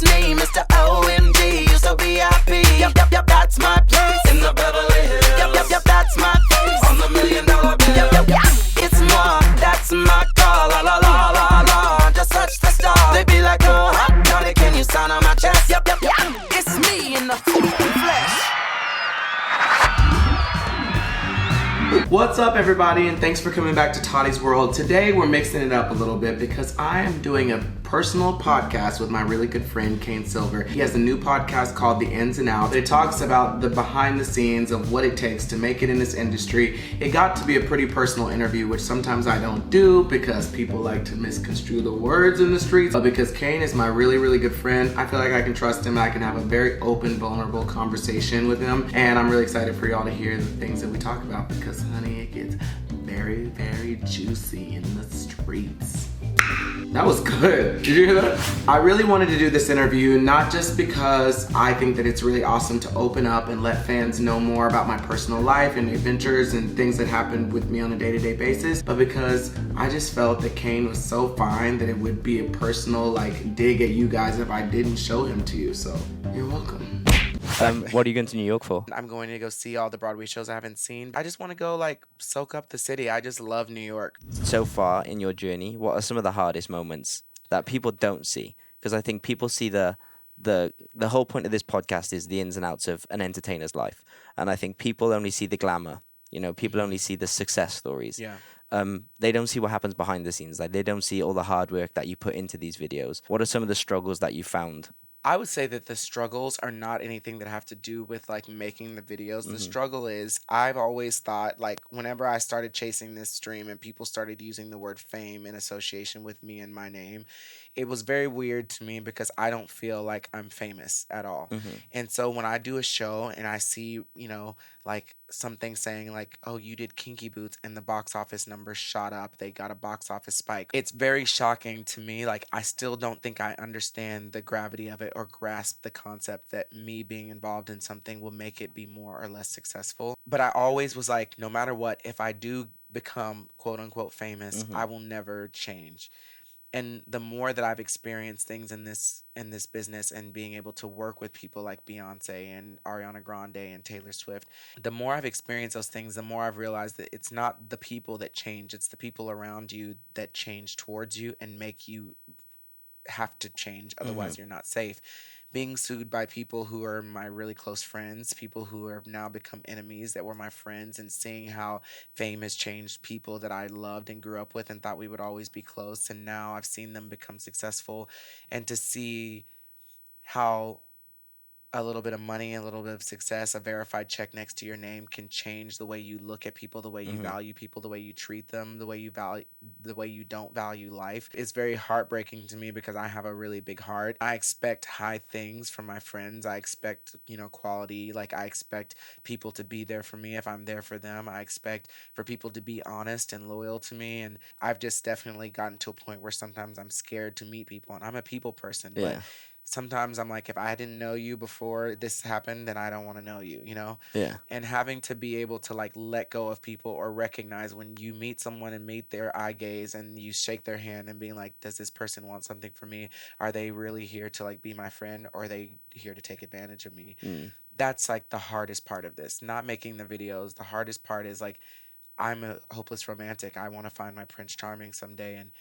It's me, Mr. OMG, you so VIP. Yep, that's my place in the Beverly Hills. Yep, that's my face on the $1 million bill. Yep, it's more, that's my call. La la la la la, just touch the star. They be like, oh, hot Todrick, can you sign on my chest? Yep, it's me in the flesh. What's up, everybody, and thanks for coming back to Toddy's World. Today we're mixing it up a little bit because I am doing a personal podcast with my really good friend Kane Silver. He has a new podcast called The Ins and Outs. It talks about the behind the scenes of what it takes to make it in this industry. It got to be a pretty personal interview, which sometimes I don't do because people like to misconstrue the words in the streets. But because Kane is my really, really good friend, I feel like I can trust him. I can have a very open, vulnerable conversation with him. And I'm really excited for y'all to hear the things that we talk about because, honey, it gets very, very juicy in the streets. That was good. Did you hear that? I really wanted to do this interview not just because I think that it's really awesome to open up and let fans know more about my personal life and adventures and things that happened with me on a day-to-day basis, but because I just felt that Kane was so fine that it would be a personal dig at you guys if I didn't show him to you. So you're welcome. What are you going to New York for? I'm going to go see all the Broadway shows I haven't seen. I just want to go soak up the city. I just love New York. So far in your journey, what are some of the hardest moments that people don't see? Because I think people see the whole point of this podcast is the ins and outs of an entertainer's life. And I think people only see the glamour. You know, people only see the success stories. Yeah. They don't see what happens behind the scenes. They don't see all the hard work that you put into these videos. What are some of the struggles that you found? I would say that the struggles are not anything that have to do with making the videos. The struggle is I've always thought whenever I started chasing this dream and people started using the word fame in association with me and my name, it was very weird to me because I don't feel like I'm famous at all. And so when I do a show and I see, something saying oh, you did Kinky Boots and the box office numbers shot up, they got a box office spike. It's very shocking to me. I still don't think I understand the gravity of it or grasp the concept that me being involved in something will make it be more or less successful. But I always was no matter what, if I do become quote unquote famous, I will never change. And the more that I've experienced things in this business and being able to work with people like Beyonce and Ariana Grande and Taylor Swift, the more I've experienced those things, the more I've realized that it's not the people that change, it's the people around you that change towards you and make you have to change, otherwise you're not safe. Being sued by people who are my really close friends, people who have now become enemies that were my friends, and seeing how fame has changed people that I loved and grew up with and thought we would always be close, and now I've seen them become successful, and to see how a little bit of money, a little bit of success, a verified check next to your name can change the way you look at people, the way you value people, the way you treat them, the way you don't value life. It's very heartbreaking to me because I have a really big heart. I expect high things from my friends. I expect, quality. I expect people to be there for me if I'm there for them. I expect for people to be honest and loyal to me. And I've just definitely gotten to a point where sometimes I'm scared to meet people, and I'm a people person, but sometimes I'm if I didn't know you before this happened, then I don't want to know you, Yeah. And having to be able to let go of people or recognize when you meet someone and meet their eye gaze and you shake their hand and being does this person want something from me? Are they really here to be my friend, or are they here to take advantage of me? That's the hardest part of this. Not making the videos. The hardest part is I'm a hopeless romantic. I want to find my Prince Charming someday, and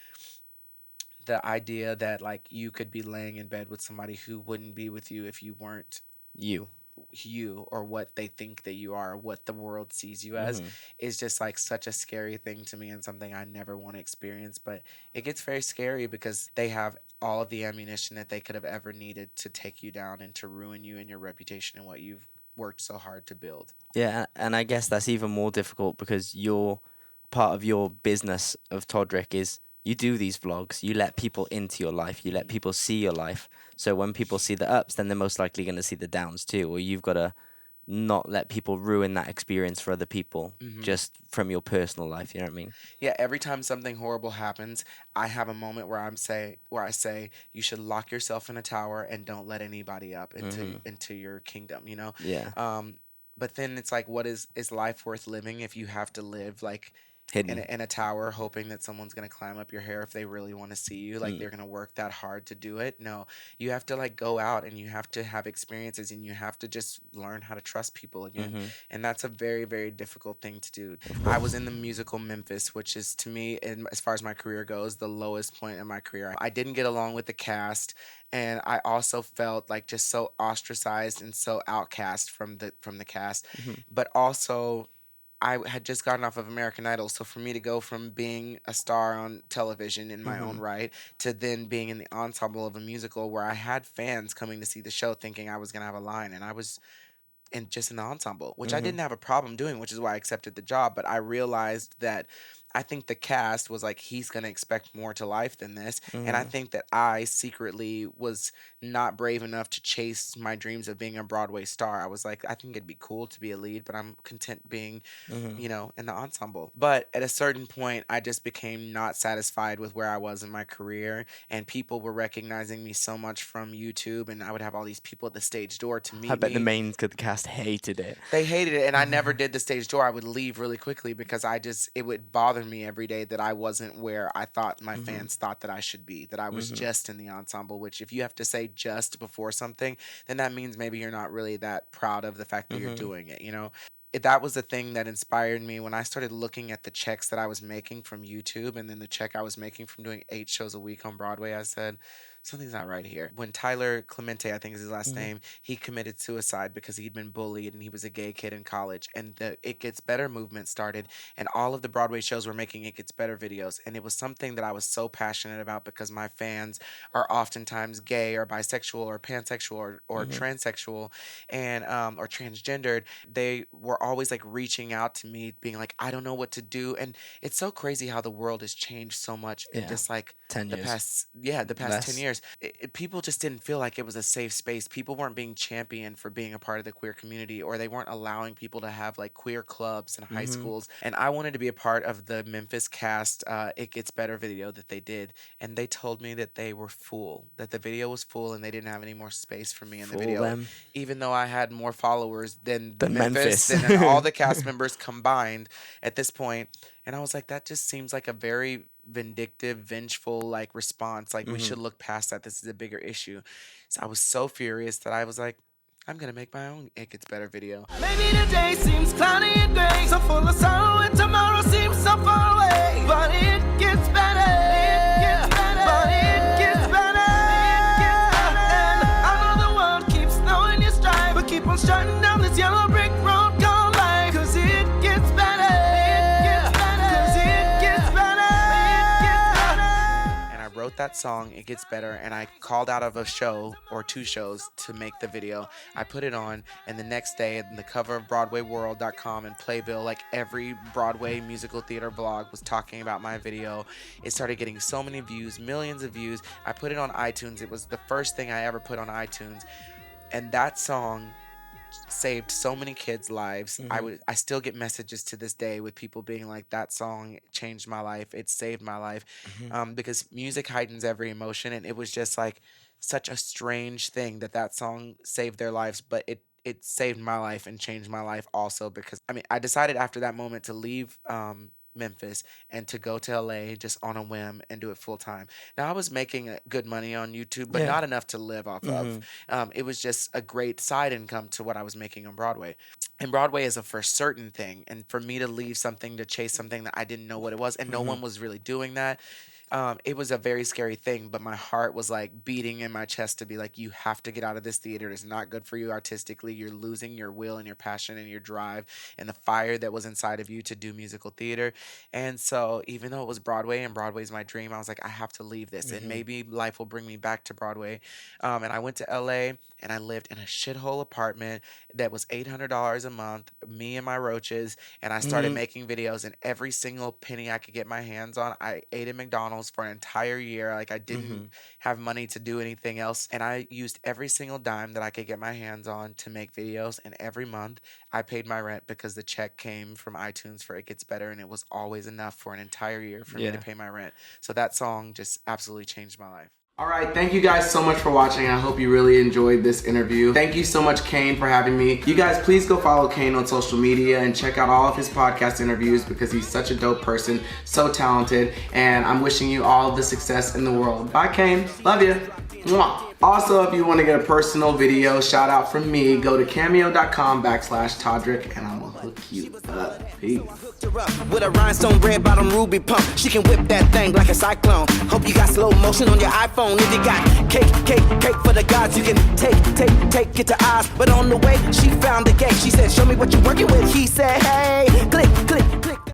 the idea that you could be laying in bed with somebody who wouldn't be with you if you weren't You. you, or what they think that you are, or what the world sees you as, is just such a scary thing to me, and something I never want to experience. But it gets very scary because they have all of the ammunition that they could have ever needed to take you down and to ruin you and your reputation and what you've worked so hard to build. Yeah, and I guess that's even more difficult because part of your business of Todrick is you do these vlogs, you let people into your life, you let people see your life. So when people see the ups, then they're most likely going to see the downs too, or you've got to not let people ruin that experience for other people just from your personal life, you know what I mean? Yeah, every time something horrible happens, I have a moment where I say you should lock yourself in a tower and don't let anybody up into your kingdom. Yeah. But then it's what is life worth living if you have to live Hidden. in a tower hoping that someone's going to climb up your hair if they really want to see you, like Mm. they're going to work that hard to do it. No, you have to like go out and you have to have experiences and you have to just learn how to trust people again. Mm-hmm. And that's a very, very difficult thing to do. Of I was course. in the musical Memphis, which is to me, as far as my career goes, the lowest point in my career. I didn't get along with the cast, and I also felt like just so ostracized and so outcast from the cast. Mm-hmm. But also I had just gotten off of American Idol, so for me to go from being a star on television in my Mm-hmm. own right to then being in the ensemble of a musical where I had fans coming to see the show thinking I was going to have a line, and I was in just in the ensemble, which I Mm-hmm. didn't have a problem doing, which is why I accepted the job. But I realized that I think the cast was like, he's going to expect more to life than this. And I Mm-hmm. think that I secretly was not brave enough to chase my dreams of being a Broadway star. I was like, I think it'd be cool to be a lead, but I'm content being, Mm-hmm. in the ensemble. But at a certain point, I just became not satisfied with where I was in my career, and people were recognizing me so much from YouTube, and I would have all these people at the stage door to I meet bet the me. main cast hated it. They hated it, and I never did the stage door. I would leave really quickly because it would bother me every day that I wasn't where I thought my Mm-hmm. fans thought that I should be, that I was Mm-hmm. just in the ensemble, which if you have to say just before something, then that means maybe you're not really that proud of the fact that you're Mm-hmm. doing it. That was the thing that inspired me when I started looking at the checks that I was making from YouTube and then the check I was making from doing 8 shows a week on Broadway. I said, something's not right here. When Tyler Clemente, I think is his last Mm-hmm. name, he committed suicide because he'd been bullied and he was a gay kid in college. And the It Gets Better movement started, and all of the Broadway shows were making It Gets Better videos. And it was something that I was so passionate about because my fans are oftentimes gay or bisexual or pansexual or Mm-hmm. transsexual and or transgendered. They were always like reaching out to me, being like, I don't know what to do. And it's so crazy how the world has changed so much in Yeah. just like 10 years. the past 10 Less. years. People just didn't feel like it was a safe space. People weren't being championed for being a part of the queer community, or they weren't allowing people to have like queer clubs in high Mm-hmm. schools. And I wanted to be a part of the Memphis cast It Gets Better video that they did, and they told me that they were full, that the video was full and they didn't have any more space for me in the Fool video, them. even though I had more followers than Than Memphis, Memphis. than all the cast members combined at this point. And I was like, that just seems like a very vindictive, vengeful like response. Like we Mm-hmm. should look past that. This is a bigger issue. So I was so furious that I was like, I'm gonna make my own It Gets Better video. Maybe the day seems cloudy and gray, so full of sorrow, and tomorrow seems so far away. But it gets better. It gets better. But it gets better. It gets better. And I know the world keeps throwing you strife, but keep on strutting down this yellow brick road called life. 'Cause it gets better. It gets better. 'Cause it gets better. It gets better. And I wrote that song, It Gets Better, and I called out of a show or 2 shows to make the video. I put it on, and the next day, in the cover of BroadwayWorld.com and Playbill, like every Broadway musical theater blog was talking about my video. It started getting so many views, millions of views. I put it on iTunes. It was the first thing I ever put on iTunes. And that song saved so many kids' lives. Mm-hmm. I still get messages to this day with people being like, that song changed my life. It saved my life. Mm-hmm. Because music heightens every emotion, and it was just like such a strange thing that song saved their lives, but it saved my life and changed my life also because I decided after that moment to leave Memphis and to go to LA just on a whim and do it full time. Now I was making good money on YouTube, but Yeah. not enough to live off of. It was just a great side income to what I was making on Broadway. And Broadway is a for certain thing. And for me to leave something to chase something that I didn't know what it was, and no Mm-hmm. one was really doing that, it was a very scary thing. But my heart was like beating in my chest to be like, you have to get out of this theater. It's not good for you artistically. You're losing your will and your passion and your drive and the fire that was inside of you to do musical theater. And so, even though it was Broadway and Broadway's my dream, I was like, I have to leave this, and Mm-hmm. maybe life will bring me back to Broadway. And I went to LA and I lived in a shithole apartment that was $800 a month, me and my roaches. And I started Mm-hmm. making videos, and every single penny I could get my hands on, I ate at McDonald's for an entire year. Like I Mm-hmm. didn't have money to do anything else. And I used every single dime that I could get my hands on to make videos. And every month I paid my rent because the check came from iTunes for It Gets Better, and it was always enough for an entire year for me to Yeah. pay my rent. So that song just absolutely changed my life. All right, thank you guys so much for watching. I hope you really enjoyed this interview. Thank you so much, Kane, for having me. You guys, please go follow Kane on social media and check out all of his podcast interviews because he's such a dope person, so talented, and I'm wishing you all the success in the world. Bye, Kane. Love you. Mwah. Also, if you want to get a personal video shout out from me, go to cameo.com/Todrick and I'm gonna hook you up. Peace. With a rhinestone red bottom ruby pump, she can whip that thing like a cyclone. Hope you got slow motion on your iPhone. If you got cake for the gods, you can take it to Oz. But on the way, she found the gate. She said, show me what you're working with. He said, hey, click.